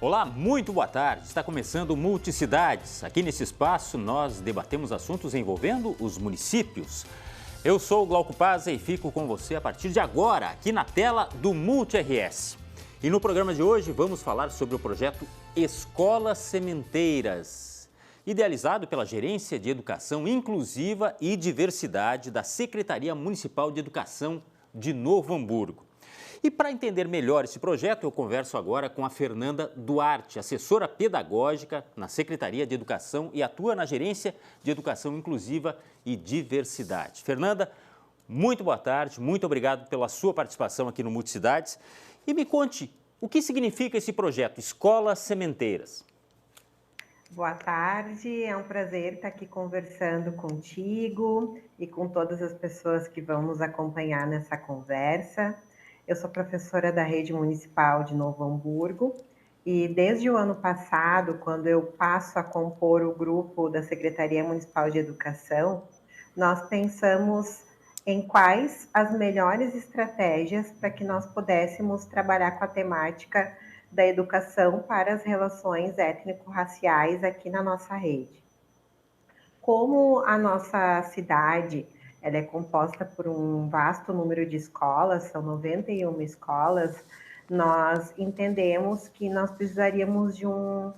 Olá, muito boa tarde. Está começando Multicidades. Aqui nesse espaço nós debatemos assuntos envolvendo os municípios. Eu sou o Glauco Paz e fico com você a partir de agora, aqui na tela do Multi-RS. E no programa de hoje vamos falar sobre o projeto Escolas Sementeiras, idealizado pela Gerência de Educação Inclusiva e Diversidade da Secretaria Municipal de Educação de Novo Hamburgo. E para entender melhor esse projeto, eu converso agora com a Fernanda Duarte, assessora pedagógica na Secretaria de Educação e atua na Gerência de Educação Inclusiva e Diversidade. Fernanda, muito boa tarde, muito obrigado pela sua participação aqui no Multicidades. E me conte, o que significa esse projeto Escolas Sementeiras? Boa tarde, é um prazer estar aqui conversando contigo e com todas as pessoas que vão nos acompanhar nessa conversa. Eu sou professora da Rede Municipal de Novo Hamburgo e desde o ano passado, quando eu passo a compor o grupo da Secretaria Municipal de Educação, nós pensamos em quais as melhores estratégias para que nós pudéssemos trabalhar com a temática da educação para as relações étnico-raciais aqui na nossa rede. Como a nossa cidade ela é composta por um vasto número de escolas, são 91 escolas, nós entendemos que nós precisaríamos de uma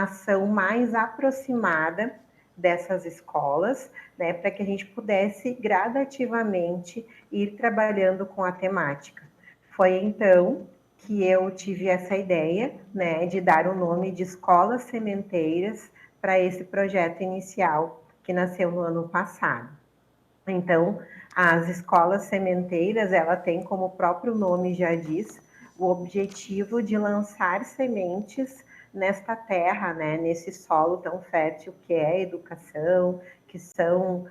ação mais aproximada dessas escolas, né, para que a gente pudesse gradativamente ir trabalhando com a temática. Foi então que eu tive essa ideia, né, de dar o nome de Escolas Sementeiras para esse projeto inicial que nasceu no ano passado. Então, as escolas sementeiras, ela tem, como o próprio nome já diz, o objetivo de lançar sementes nesta terra, né, nesse solo tão fértil que é a educação, que são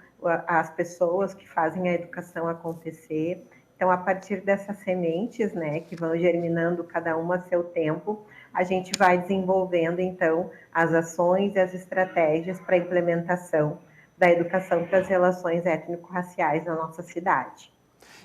as pessoas que fazem a educação acontecer. Então, a partir dessas sementes, né, que vão germinando cada uma a seu tempo, a gente vai desenvolvendo, então, as ações e as estratégias para a implementação da educação para as relações étnico-raciais na nossa cidade.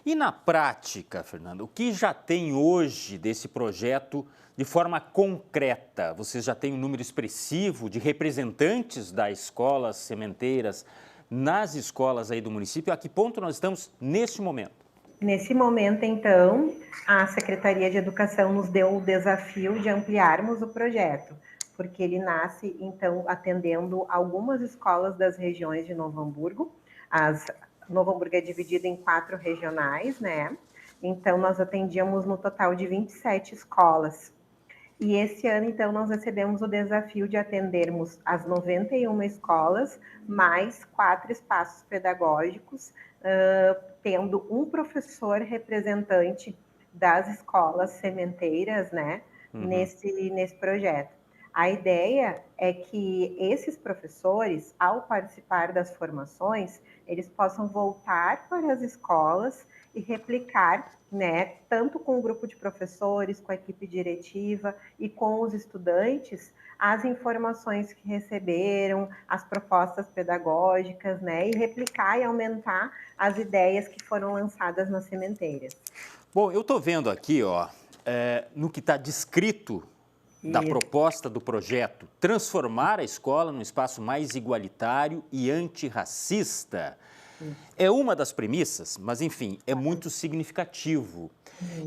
E na prática, Fernanda, o que já tem hoje desse projeto de forma concreta? Vocês já têm um número expressivo de representantes das escolas sementeiras nas escolas aí do município? A que ponto nós estamos neste momento? Nesse momento, então, a Secretaria de Educação nos deu o desafio de ampliarmos o projeto, porque ele nasce, então, atendendo algumas escolas das regiões de Novo Hamburgo. Novo Hamburgo é dividido em 4 regionais, né? Então, nós atendíamos no total de 27 escolas. E esse ano, então, nós recebemos o desafio de atendermos as 91 escolas, mais 4 espaços pedagógicos, tendo um professor representante das escolas sementeiras, né, nesse projeto. A ideia é que esses professores, ao participar das formações, eles possam voltar para as escolas e replicar, né, tanto com o grupo de professores, com a equipe diretiva e com os estudantes, as informações que receberam, as propostas pedagógicas, né, e replicar e aumentar as ideias que foram lançadas nas sementeiras. Bom, eu estou vendo aqui, no que está descrito da proposta do projeto, transformar a escola num espaço mais igualitário e antirracista. É uma das premissas, mas enfim, é muito significativo.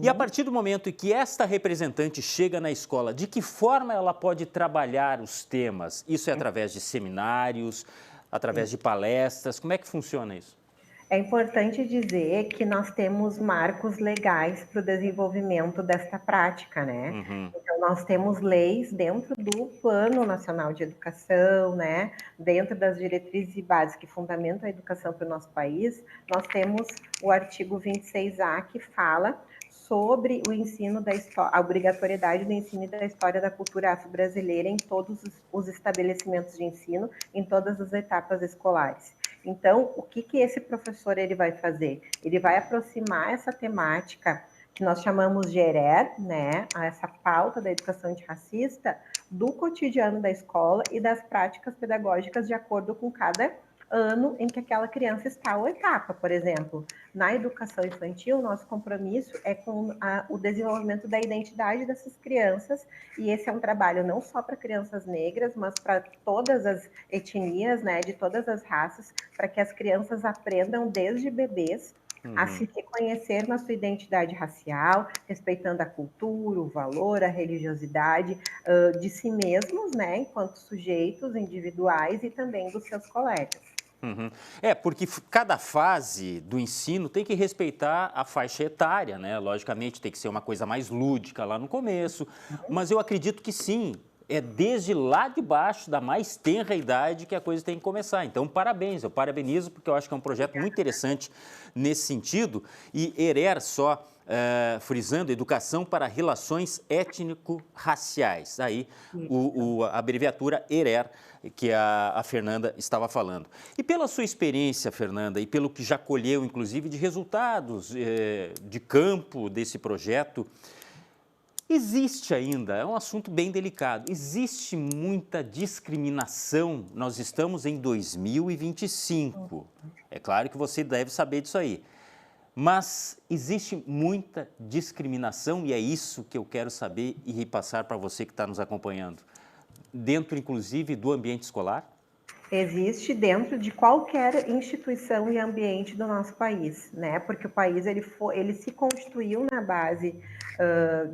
E a partir do momento em que esta representante chega na escola, de que forma ela pode trabalhar os temas? Isso é através de seminários, através de palestras, como é que funciona isso? É importante dizer que nós temos marcos legais para o desenvolvimento desta prática, né? Então, nós temos leis dentro do Plano Nacional de Educação, né? Dentro das diretrizes e bases que fundamentam a educação para o nosso país, nós temos o artigo 26A, que fala sobre o ensino da história, a obrigatoriedade do ensino da história da cultura afro-brasileira em todos os estabelecimentos de ensino, em todas as etapas escolares. Então, o que esse professor ele vai fazer? Ele vai aproximar essa temática que nós chamamos de ERER, né, essa pauta da educação antirracista, do cotidiano da escola e das práticas pedagógicas de acordo com cada ano em que aquela criança está ou etapa. Por exemplo, na educação infantil, nosso compromisso é com o desenvolvimento da identidade dessas crianças, e esse é um trabalho não só para crianças negras, mas para todas as etnias, né, de todas as raças, para que as crianças aprendam desde bebês a se reconhecer na sua identidade racial, respeitando a cultura, o valor, a religiosidade de si mesmos, né, enquanto sujeitos individuais e também dos seus colegas. Porque cada fase do ensino tem que respeitar a faixa etária, né? Logicamente tem que ser uma coisa mais lúdica lá no começo, mas eu acredito que sim, é desde lá de baixo, da mais tenra idade, que a coisa tem que começar. Então, parabéns, eu parabenizo, porque eu acho que é um projeto muito interessante nesse sentido. E ERER, só frisando, Educação para Relações Étnico-Raciais. Aí, a abreviatura ERER, que a Fernanda estava falando. E pela sua experiência, Fernanda, e pelo que já colheu, inclusive, de resultados de campo desse projeto, existe ainda, é um assunto bem delicado, existe muita discriminação. Nós estamos em 2025. É claro que você deve saber disso aí. Mas existe muita discriminação e é isso que eu quero saber e repassar para você que está nos acompanhando. Dentro, inclusive, do ambiente escolar? Existe dentro de qualquer instituição e ambiente do nosso país, né? Porque o país ele se constituiu na base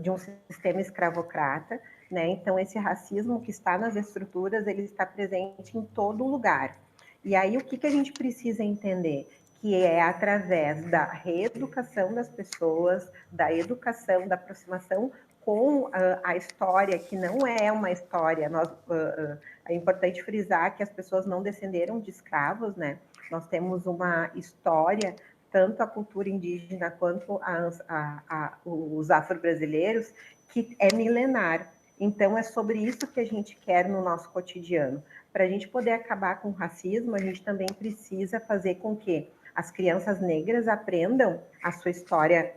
de um sistema escravocrata, né? Então esse racismo que está nas estruturas ele está presente em todo lugar. E aí o que a gente precisa entender? Que é através da reeducação das pessoas, da educação, da aproximação com a história, que não é uma história, é importante frisar que as pessoas não descenderam de escravos, né? Nós temos uma história, tanto a cultura indígena quanto os afro-brasileiros, que é milenar. Então, é sobre isso que a gente quer no nosso cotidiano. Para a gente poder acabar com o racismo, a gente também precisa fazer com que as crianças negras aprendam a sua história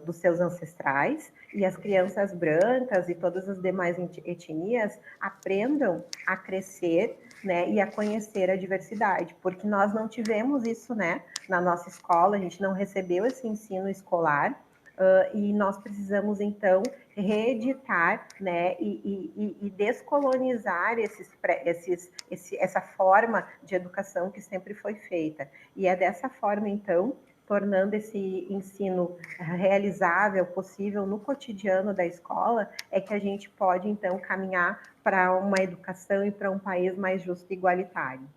dos seus ancestrais e as crianças brancas e todas as demais etnias aprendam a crescer, né, e a conhecer a diversidade, porque nós não tivemos isso, né, na nossa escola, a gente não recebeu esse ensino escolar, e nós precisamos, então, reeditar, né, e descolonizar essa forma de educação que sempre foi feita. E é dessa forma, então, tornando esse ensino realizável, possível no cotidiano da escola, é que a gente pode, então, caminhar para uma educação e para um país mais justo e igualitário.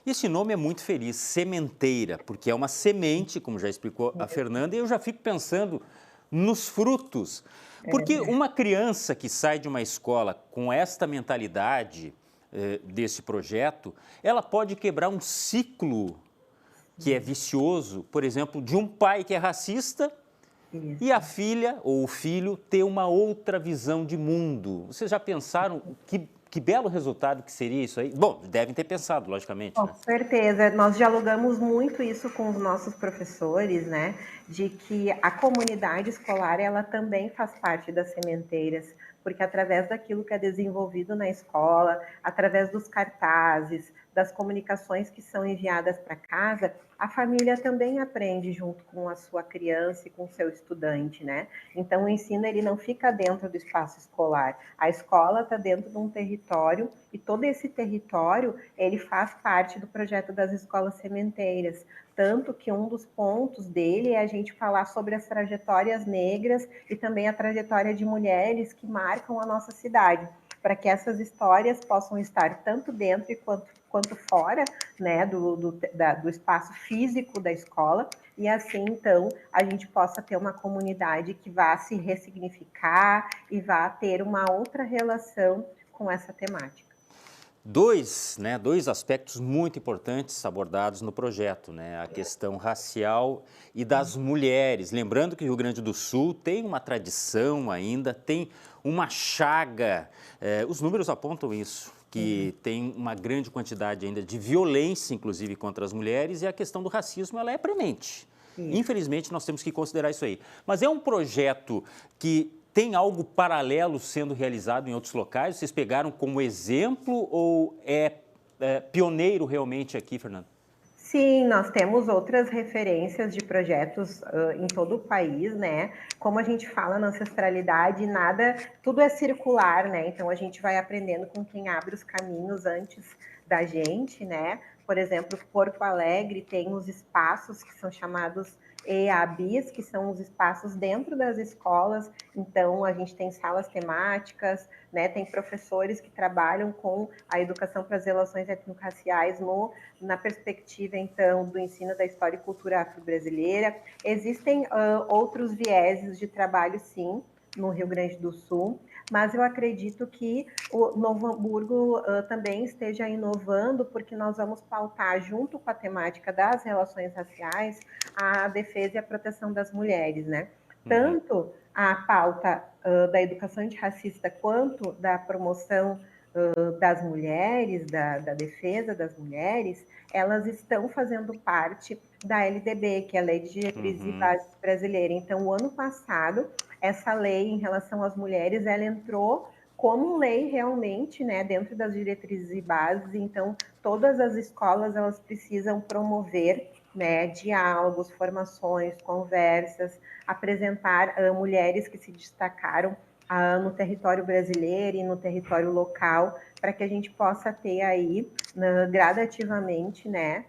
Esse nome é muito feliz, sementeira, porque é uma semente, como já explicou a Fernanda, e eu já fico pensando nos frutos. Porque uma criança que sai de uma escola com esta mentalidade desse projeto, ela pode quebrar um ciclo que é vicioso, por exemplo, de um pai que é racista e a filha ou o filho ter uma outra visão de mundo. Vocês já pensaram que belo resultado que seria isso aí? Bom, devem ter pensado, logicamente. Com certeza, nós dialogamos muito isso com os nossos professores, né? De que a comunidade escolar, ela também faz parte das sementeiras, porque através daquilo que é desenvolvido na escola, através dos cartazes, das comunicações que são enviadas para casa, a família também aprende junto com a sua criança e com o seu estudante, né? Então, o ensino, ele não fica dentro do espaço escolar. A escola está dentro de um território e todo esse território, ele faz parte do projeto das escolas sementeiras. Tanto que um dos pontos dele é a gente falar sobre as trajetórias negras e também a trajetória de mulheres que marcam a nossa cidade, para que essas histórias possam estar tanto dentro quanto fora, né, do espaço físico da escola, e assim, então, a gente possa ter uma comunidade que vá se ressignificar e vá ter uma outra relação com essa temática. Dois aspectos muito importantes abordados no projeto, né? A questão racial e das mulheres. Lembrando que o Rio Grande do Sul tem uma tradição ainda, tem uma chaga, os números apontam isso, que tem uma grande quantidade ainda de violência, inclusive, contra as mulheres, e a questão do racismo, ela é premente. Infelizmente, nós temos que considerar isso aí. Mas é um projeto que tem algo paralelo sendo realizado em outros locais? Vocês pegaram como exemplo ou é pioneiro realmente aqui, Fernando? Sim, nós temos outras referências de projetos em todo o país, né? Como a gente fala na ancestralidade, nada, tudo é circular, né? Então a gente vai aprendendo com quem abre os caminhos antes da gente, né? Por exemplo, Porto Alegre tem os espaços que são chamados EABs, que são os espaços dentro das escolas. Então a gente tem salas temáticas, né? Tem professores que trabalham com a educação para as relações étnico-raciais na perspectiva, então, do ensino da história e cultura afro-brasileira. Existem outros vieses de trabalho, sim, no Rio Grande do Sul, mas eu acredito que o Novo Hamburgo também esteja inovando, porque nós vamos pautar, junto com a temática das relações raciais, a defesa e a proteção das mulheres, né? Tanto a pauta da educação antirracista quanto da promoção das mulheres, da defesa das mulheres, elas estão fazendo parte da LDB, que é a Lei de Diretrizes e Bases Brasileira. Então, o ano passado, essa lei em relação às mulheres, ela entrou como lei realmente, né, dentro das diretrizes e bases. Então, todas as escolas, elas precisam promover, né, diálogos, formações, conversas, apresentar mulheres que se destacaram no território brasileiro e no território local, para que a gente possa ter aí, gradativamente, né,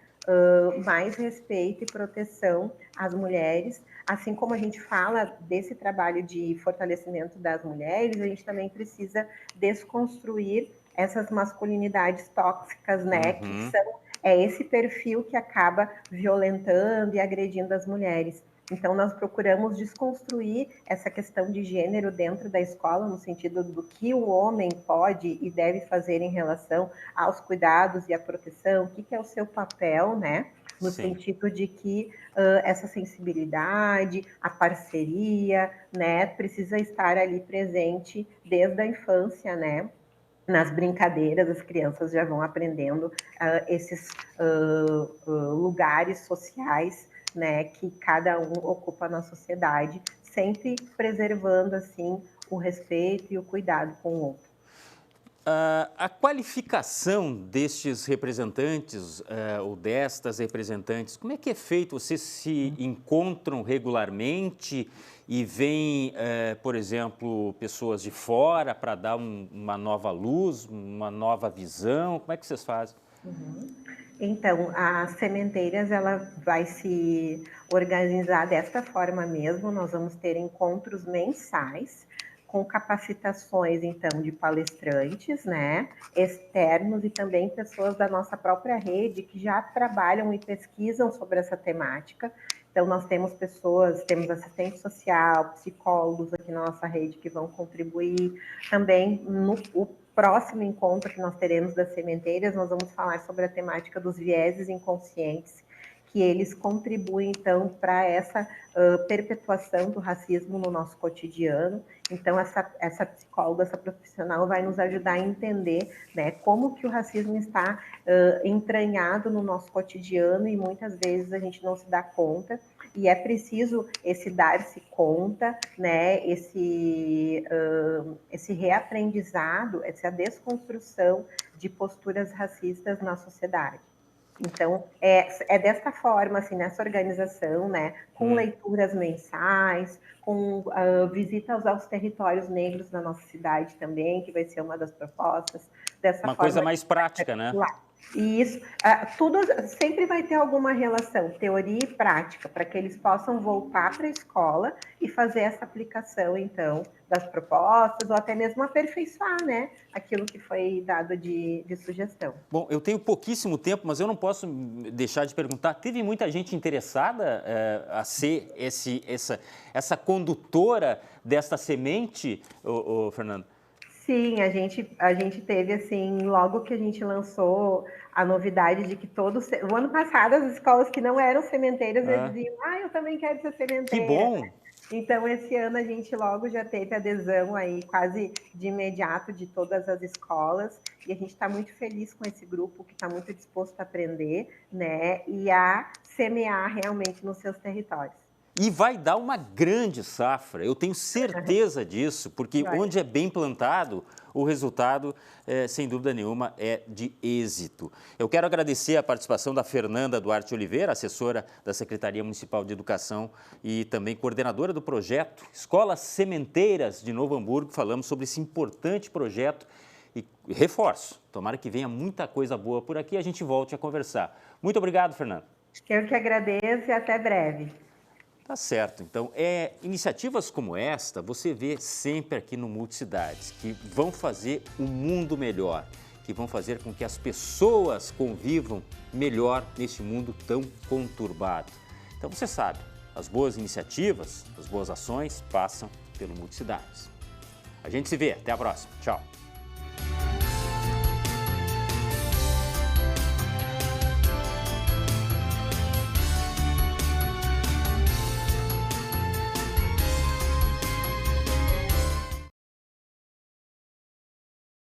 mais respeito e proteção às mulheres. Assim como a gente fala desse trabalho de fortalecimento das mulheres, a gente também precisa desconstruir essas masculinidades tóxicas, né, que é esse perfil que acaba violentando e agredindo as mulheres. Então, nós procuramos desconstruir essa questão de gênero dentro da escola, no sentido do que o homem pode e deve fazer em relação aos cuidados e à proteção, o que é o seu papel, né? No sentido de que essa sensibilidade, a parceria, né, precisa estar ali presente desde a infância, né? Nas brincadeiras, as crianças já vão aprendendo esses lugares sociais, né, que cada um ocupa na sociedade, sempre preservando, assim, o respeito e o cuidado com o outro. A qualificação destes representantes ou destas representantes, como é que é feito? Vocês se encontram regularmente e vêm, por exemplo, pessoas de fora para dar uma nova luz, uma nova visão? Como é que vocês fazem? Então, as sementeiras, ela vai se organizar desta forma mesmo. Nós vamos ter encontros mensais com capacitações, então, de palestrantes, né, externos e também pessoas da nossa própria rede que já trabalham e pesquisam sobre essa temática. Então, nós temos pessoas, temos assistente social, psicólogos aqui na nossa rede que vão contribuir. Também, no próximo encontro que nós teremos das sementeiras, nós vamos falar sobre a temática dos vieses inconscientes, que eles contribuem, então, para essa perpetuação do racismo no nosso cotidiano. Então, essa psicóloga, essa profissional vai nos ajudar a entender, né, como que o racismo está entranhado no nosso cotidiano e muitas vezes a gente não se dá conta. E é preciso esse dar-se conta, né, esse reaprendizado, essa desconstrução de posturas racistas na sociedade. Então, é desta forma, assim, nessa organização, né, com leituras mensais, com visitas aos territórios negros da nossa cidade também, que vai ser uma das propostas. Dessa Uma forma, coisa mais prática, né? E isso, tudo sempre vai ter alguma relação, teoria e prática, para que eles possam voltar para a escola e fazer essa aplicação, então, das propostas, ou até mesmo aperfeiçoar, né, aquilo que foi dado de sugestão. Bom, eu tenho pouquíssimo tempo, mas eu não posso deixar de perguntar, teve muita gente interessada a ser essa condutora desta semente, Fernando? Sim, a gente teve, assim, logo que a gente lançou a novidade de que o ano passado as escolas que não eram sementeiras, eles diziam, eu também quero ser sementeira. Que bom! Então, esse ano a gente logo já teve adesão aí quase de imediato de todas as escolas e a gente está muito feliz com esse grupo que está muito disposto a aprender, né, e a semear realmente nos seus territórios. E vai dar uma grande safra, eu tenho certeza disso, porque onde é bem plantado, o resultado, sem dúvida nenhuma, é de êxito. Eu quero agradecer a participação da Fernanda Duarte Oliveira, assessora da Secretaria Municipal de Educação e também coordenadora do projeto Escolas Sementeiras de Novo Hamburgo. Falamos sobre esse importante projeto e reforço, tomara que venha muita coisa boa por aqui e a gente volte a conversar. Muito obrigado, Fernanda. Eu que agradeço e até breve. Tá certo. Então, iniciativas como esta, você vê sempre aqui no Multicidades, que vão fazer um mundo melhor, que vão fazer com que as pessoas convivam melhor nesse mundo tão conturbado. Então, você sabe, as boas iniciativas, as boas ações passam pelo Multicidades. A gente se vê. Até a próxima. Tchau.